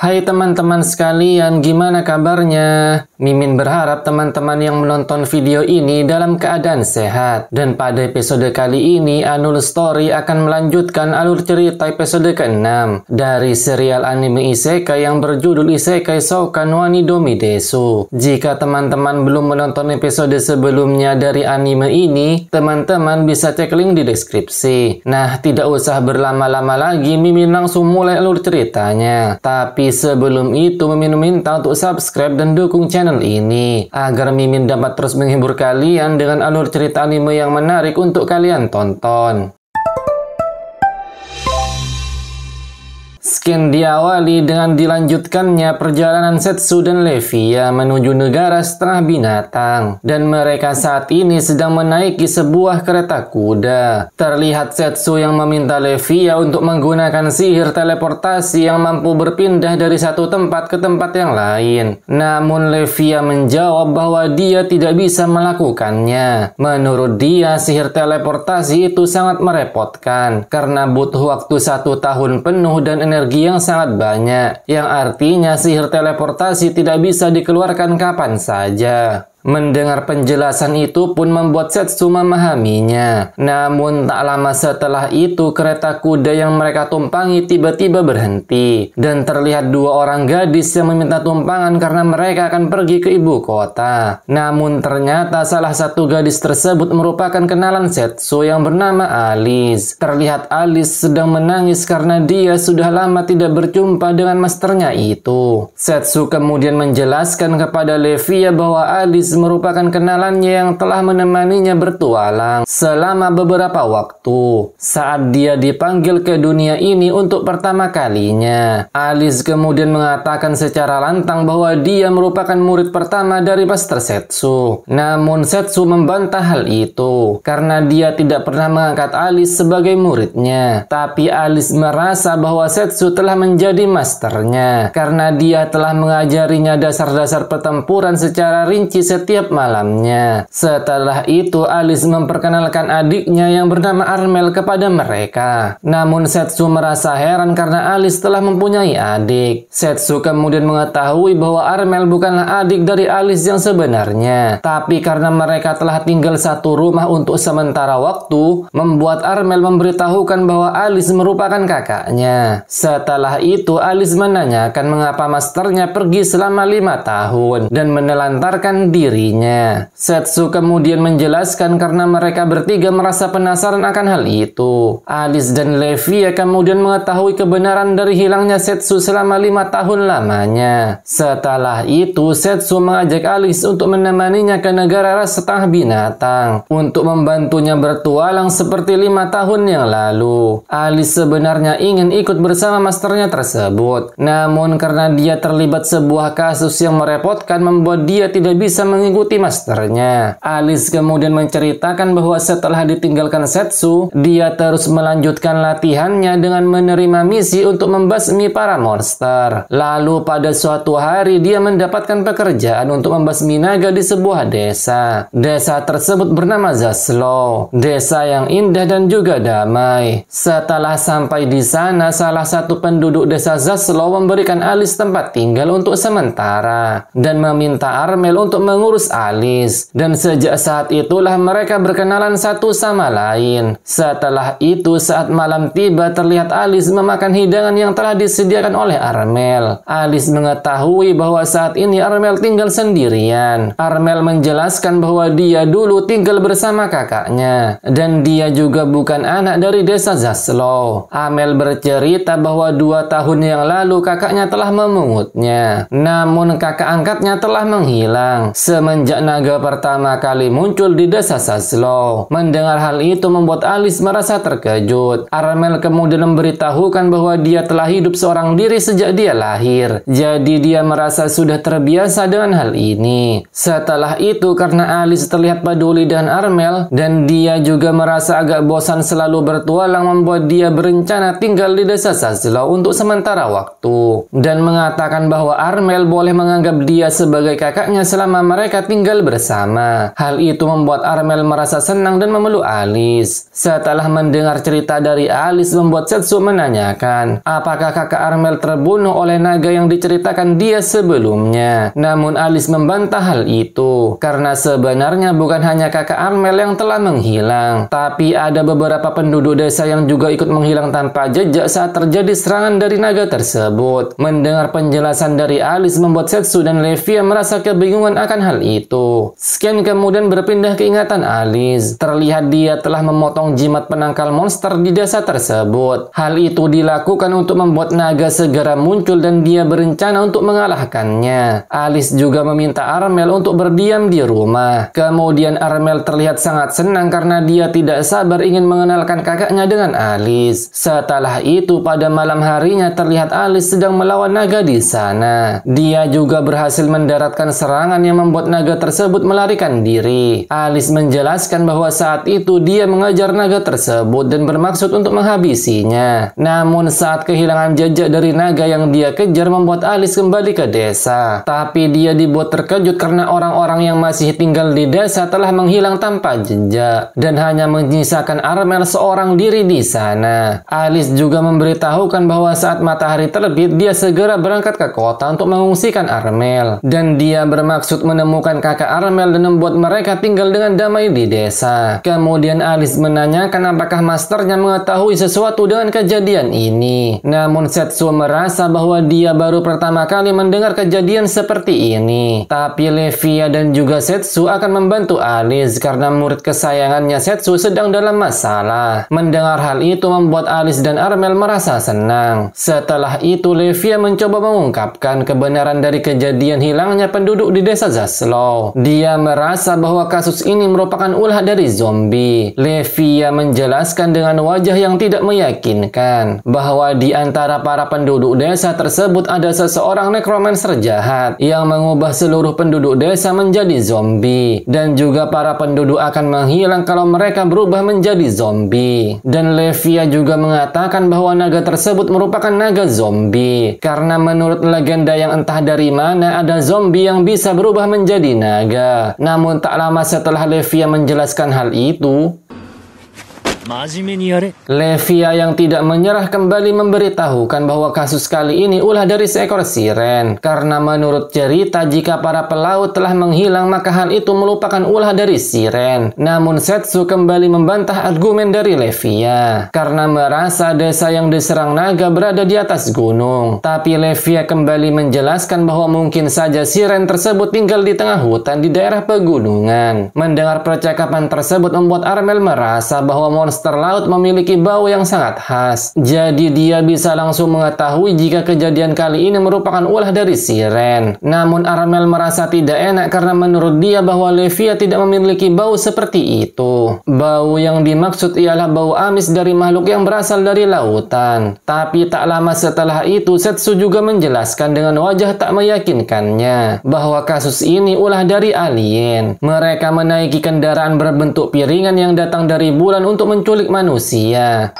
Hai teman-teman sekalian, gimana kabarnya? Mimin berharap teman-teman yang menonton video ini dalam keadaan sehat. Dan pada episode kali ini, Anul Story akan melanjutkan alur cerita episode ke-6 dari serial anime isekai yang berjudul Isekai Shoukan wa Nidomi Desu. Jika teman-teman belum menonton episode sebelumnya dari anime ini, teman-teman bisa cek link di deskripsi. Nah, tidak usah berlama-lama lagi, Mimin langsung mulai alur ceritanya. Tapi sebelum itu, Mimin minta untuk subscribe dan dukung channel ini agar Mimin dapat terus menghibur kalian dengan alur cerita anime yang menarik untuk kalian tonton. Scan diawali dengan dilanjutkannya perjalanan Setsu dan Levia menuju negara setengah binatang, dan mereka saat ini sedang menaiki sebuah kereta kuda. Terlihat Setsu yang meminta Levia untuk menggunakan sihir teleportasi yang mampu berpindah dari satu tempat ke tempat yang lain. Namun Levia menjawab bahwa dia tidak bisa melakukannya. Menurut dia, sihir teleportasi itu sangat merepotkan karena butuh waktu 1 tahun penuh dan energi yang sangat banyak, yang artinya sihir teleportasi tidak bisa dikeluarkan kapan saja. Mendengar penjelasan itu pun membuat Setsu memahaminya. Namun tak lama setelah itu kereta kuda yang mereka tumpangi tiba-tiba berhenti. Dan terlihat 2 orang gadis yang meminta tumpangan karena mereka akan pergi ke ibu kota. Namun ternyata salah satu gadis tersebut merupakan kenalan Setsu yang bernama Alice. Terlihat Alice sedang menangis karena dia sudah lama tidak berjumpa dengan masternya itu. Setsu kemudian menjelaskan kepada Levia bahwa Alice merupakan kenalannya yang telah menemaninya bertualang selama beberapa waktu saat dia dipanggil ke dunia ini untuk pertama kalinya. Alice kemudian mengatakan secara lantang bahwa dia merupakan murid pertama dari Master Setsu. Namun Setsu membantah hal itu karena dia tidak pernah mengangkat Alice sebagai muridnya. Tapi Alice merasa bahwa Setsu telah menjadi masternya karena dia telah mengajarinya dasar-dasar pertempuran secara rinci setiap malamnya. Setelah itu, Alice memperkenalkan adiknya yang bernama Armel kepada mereka. Namun Setsu merasa heran karena Alice telah mempunyai adik. Setsu kemudian mengetahui bahwa Armel bukanlah adik dari Alice yang sebenarnya. Tapi karena mereka telah tinggal satu rumah untuk sementara waktu, membuat Armel memberitahukan bahwa Alice merupakan kakaknya. Setelah itu, Alice menanyakan mengapa masternya pergi selama 5 tahun dan menelantarkan dirinya. Setsu kemudian menjelaskan karena mereka bertiga merasa penasaran akan hal itu. Alice dan Levia kemudian mengetahui kebenaran dari hilangnya Setsu selama 5 tahun lamanya. Setelah itu, Setsu mengajak Alice untuk menemaninya ke negara ras setengah binatang untuk membantunya bertualang seperti 5 tahun yang lalu. Alice sebenarnya ingin ikut bersama masternya tersebut. Namun karena dia terlibat sebuah kasus yang merepotkan membuat dia tidak bisa mengikuti masternya. Alice kemudian menceritakan bahwa setelah ditinggalkan Setsu, dia terus melanjutkan latihannya dengan menerima misi untuk membasmi para monster. Lalu pada suatu hari dia mendapatkan pekerjaan untuk membasmi naga di sebuah desa. Desa tersebut bernama Zaslow, desa yang indah dan juga damai. Setelah sampai di sana, salah satu penduduk desa Zaslow memberikan Alice tempat tinggal untuk sementara dan meminta Armel untuk mengurus Alice, dan sejak saat itulah mereka berkenalan satu sama lain. Setelah itu, saat malam tiba, terlihat Alice memakan hidangan yang telah disediakan oleh Armel. Alice mengetahui bahwa saat ini Armel tinggal sendirian. Armel menjelaskan bahwa dia dulu tinggal bersama kakaknya dan dia juga bukan anak dari desa Zaslow. Armel bercerita bahwa 2 tahun yang lalu kakaknya telah memungutnya, namun kakak angkatnya telah menghilang semenjak naga pertama kali muncul di desa Zaslow. Mendengar hal itu membuat Alice merasa terkejut. Armel kemudian memberitahukan bahwa dia telah hidup seorang diri sejak dia lahir. Jadi dia merasa sudah terbiasa dengan hal ini. Setelah itu, karena Alice terlihat peduli dengan Armel dan dia juga merasa agak bosan selalu bertualang, membuat dia berencana tinggal di desa Zaslow untuk sementara waktu dan mengatakan bahwa Armel boleh menganggap dia sebagai kakaknya selama mereka mereka tinggal bersama. Hal itu membuat Armel merasa senang dan memeluk Alice. Setelah mendengar cerita dari Alice, membuat Setsu menanyakan apakah kakak Armel terbunuh oleh naga yang diceritakan dia sebelumnya. Namun Alice membantah hal itu, karena sebenarnya bukan hanya kakak Armel yang telah menghilang, tapi ada beberapa penduduk desa yang juga ikut menghilang tanpa jejak saat terjadi serangan dari naga tersebut. Mendengar penjelasan dari Alice membuat Setsu dan Levia merasa kebingungan akan hal itu. Scan kemudian berpindah ke ingatan Alice. Terlihat dia telah memotong jimat penangkal monster di desa tersebut. Hal itu dilakukan untuk membuat naga segera muncul dan dia berencana untuk mengalahkannya. Alice juga meminta Armel untuk berdiam di rumah. Kemudian Armel terlihat sangat senang karena dia tidak sabar ingin mengenalkan kakaknya dengan Alice. Setelah itu pada malam harinya terlihat Alice sedang melawan naga di sana. Dia juga berhasil mendaratkan serangan yang membuat naga tersebut melarikan diri. Alice menjelaskan bahwa saat itu dia mengejar naga tersebut dan bermaksud untuk menghabisinya. Namun saat kehilangan jejak dari naga yang dia kejar membuat Alice kembali ke desa. Tapi dia dibuat terkejut karena orang-orang yang masih tinggal di desa telah menghilang tanpa jejak dan hanya menyisakan Armel seorang diri di sana. Alice juga memberitahukan bahwa saat matahari terbit dia segera berangkat ke kota untuk mengungsikan Armel, dan dia bermaksud menemukan kakak Armel dan membuat mereka tinggal dengan damai di desa. Kemudian Alice menanyakan apakah masternya mengetahui sesuatu dengan kejadian ini. Namun Setsu merasa bahwa dia baru pertama kali mendengar kejadian seperti ini. Tapi Levia dan juga Setsu akan membantu Alice karena murid kesayangannya Setsu sedang dalam masalah. Mendengar hal itu membuat Alice dan Armel merasa senang. Setelah itu Levia mencoba mengungkapkan kebenaran dari kejadian hilangnya penduduk di desa Zaslow. Dia merasa bahwa kasus ini merupakan ulah dari zombie. Levia menjelaskan dengan wajah yang tidak meyakinkan bahwa di antara para penduduk desa tersebut ada seseorang necromancer jahat yang mengubah seluruh penduduk desa menjadi zombie, dan juga para penduduk akan menghilang kalau mereka berubah menjadi zombie. Dan Levia juga mengatakan bahwa naga tersebut merupakan naga zombie karena menurut legenda yang entah dari mana ada zombie yang bisa berubah menjadi naga. Namun tak lama setelah Levia menjelaskan hal itu, Levia yang tidak menyerah kembali memberitahukan bahwa kasus kali ini ulah dari seekor siren. Karena menurut cerita jika para pelaut telah menghilang maka hal itu merupakan ulah dari siren. Namun Setsu kembali membantah argumen dari Levia karena merasa desa yang diserang naga berada di atas gunung. Tapi Levia kembali menjelaskan bahwa mungkin saja siren tersebut tinggal di tengah hutan di daerah pegunungan. Mendengar percakapan tersebut membuat Armel merasa bahwa monster laut memiliki bau yang sangat khas. Jadi dia bisa langsung mengetahui jika kejadian kali ini merupakan ulah dari siren. Namun Armel merasa tidak enak karena menurut dia bahwa Levia tidak memiliki bau seperti itu. Bau yang dimaksud ialah bau amis dari makhluk yang berasal dari lautan. Tapi tak lama setelah itu Setsu juga menjelaskan dengan wajah tak meyakinkannya bahwa kasus ini ulah dari alien. Mereka menaiki kendaraan berbentuk piringan yang datang dari bulan untuk menculik manusia.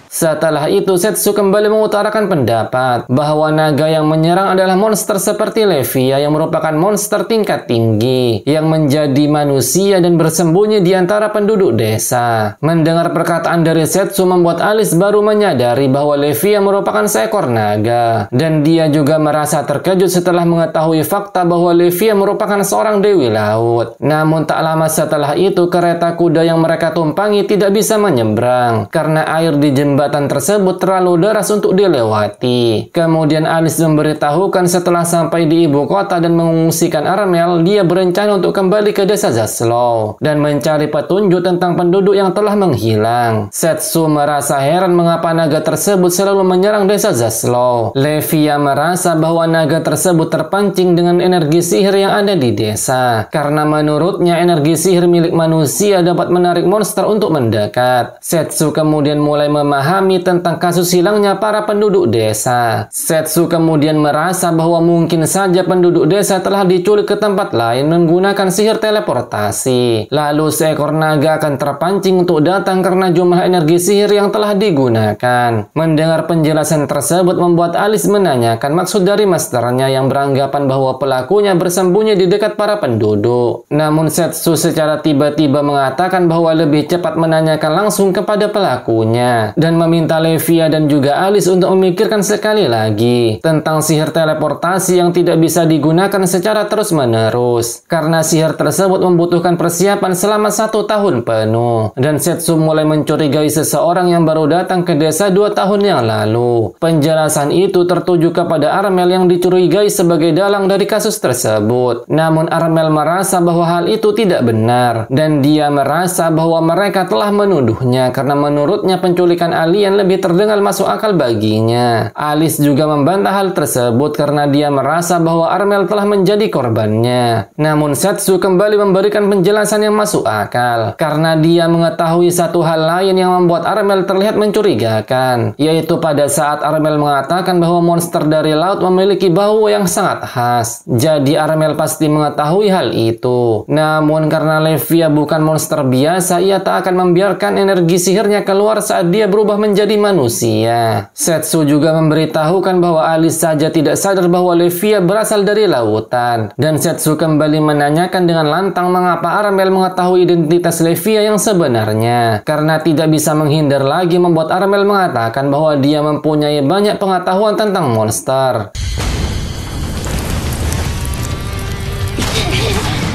Setelah itu Setsu kembali mengutarakan pendapat bahwa naga yang menyerang adalah monster seperti Levia yang merupakan monster tingkat tinggi yang menjadi manusia dan bersembunyi di antara penduduk desa. Mendengar perkataan dari Setsu membuat Alice baru menyadari bahwa Levia merupakan seekor naga, dan dia juga merasa terkejut setelah mengetahui fakta bahwa Levia merupakan seorang dewi laut. Namun tak lama setelah itu kereta kuda yang mereka tumpangi tidak bisa menyeberang karena air di jembatan tersebut terlalu deras untuk dilewati. Kemudian Alice memberitahukan setelah sampai di ibu kota dan mengungsikan Armel, dia berencana untuk kembali ke desa Zaslow dan mencari petunjuk tentang penduduk yang telah menghilang. Setsu merasa heran mengapa naga tersebut selalu menyerang desa Zaslow. Levia merasa bahwa naga tersebut terpancing dengan energi sihir yang ada di desa karena menurutnya energi sihir milik manusia dapat menarik monster untuk mendekat. Setsu kemudian kemudian mulai memahami tentang kasus hilangnya para penduduk desa. Setsu kemudian merasa bahwa mungkin saja penduduk desa telah diculik ke tempat lain menggunakan sihir teleportasi. Lalu seekor naga akan terpancing untuk datang karena jumlah energi sihir yang telah digunakan. Mendengar penjelasan tersebut membuat Alice menanyakan maksud dari masternya yang beranggapan bahwa pelakunya bersembunyi di dekat para penduduk. Namun Setsu secara tiba-tiba mengatakan bahwa lebih cepat menanyakan langsung kepada pelakunya dan meminta Levia dan juga Alice untuk memikirkan sekali lagi tentang sihir teleportasi yang tidak bisa digunakan secara terus-menerus karena sihir tersebut membutuhkan persiapan selama 1 tahun penuh. Dan Setsu mulai mencurigai seseorang yang baru datang ke desa 2 tahun yang lalu. Penjelasan itu tertuju kepada Armel yang dicurigai sebagai dalang dari kasus tersebut. Namun Armel merasa bahwa hal itu tidak benar dan dia merasa bahwa mereka telah menuduhnya karena menurutnya penculikan alien lebih terdengar masuk akal baginya. Alice juga membantah hal tersebut karena dia merasa bahwa Armel telah menjadi korbannya. Namun Setsu kembali memberikan penjelasan yang masuk akal karena dia mengetahui satu hal lain yang membuat Armel terlihat mencurigakan, yaitu pada saat Armel mengatakan bahwa monster dari laut memiliki bau yang sangat khas. Jadi Armel pasti mengetahui hal itu. Namun karena Levia bukan monster biasa, ia tak akan membiarkan energi sihirnya keluar saat dia berubah menjadi manusia. Setsu juga memberitahukan bahwa Alice saja tidak sadar bahwa Levia berasal dari lautan. Dan Setsu kembali menanyakan dengan lantang mengapa Armel mengetahui identitas Levia yang sebenarnya. Karena tidak bisa menghindar lagi membuat Armel mengatakan bahwa dia mempunyai banyak pengetahuan tentang monster.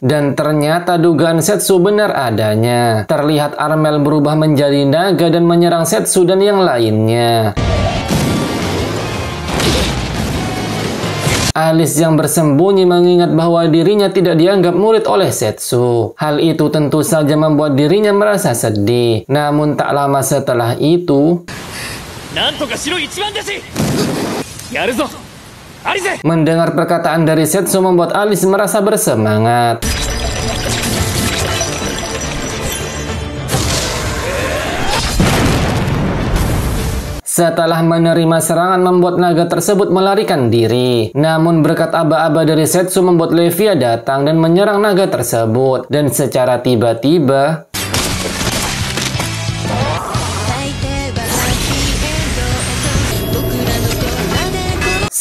Dan ternyata dugaan Setsu benar adanya. Terlihat Armel berubah menjadi naga dan menyerang Setsu dan yang lainnya. Alice yang bersembunyi mengingat bahwa dirinya tidak dianggap murid oleh Setsu. Hal itu tentu saja membuat dirinya merasa sedih. Namun tak lama setelah itu, mendengar perkataan dari Setsu membuat Alice merasa bersemangat. Setelah menerima serangan membuat naga tersebut melarikan diri. Namun berkat aba-aba dari Setsu membuat Levia datang dan menyerang naga tersebut. Dan secara tiba-tiba,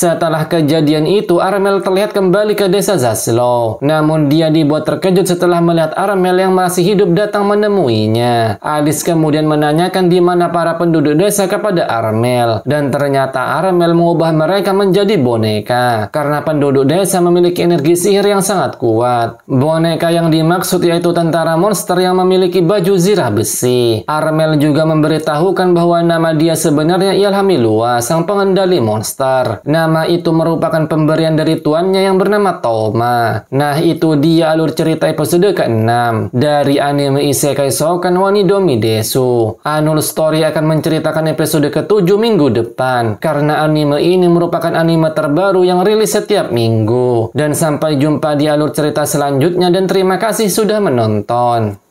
setelah kejadian itu, Armel terlihat kembali ke desa Zaslow. Namun dia dibuat terkejut setelah melihat Armel yang masih hidup datang menemuinya. Alice kemudian menanyakan di mana para penduduk desa kepada Armel. Dan ternyata Armel mengubah mereka menjadi boneka. Karena penduduk desa memiliki energi sihir yang sangat kuat. Boneka yang dimaksud yaitu tentara monster yang memiliki baju zirah besi. Armel juga memberitahukan bahwa nama dia sebenarnya ialah Milua, sang pengendali monster. Nama itu merupakan pemberian dari tuannya yang bernama Toma. Nah, itu dia alur cerita episode ke-6 dari anime Isekai Shoukan wa Nidomi Desu. Anul Story akan menceritakan episode ke-7 minggu depan karena anime ini merupakan anime terbaru yang rilis setiap minggu. Dan sampai jumpa di alur cerita selanjutnya dan terima kasih sudah menonton.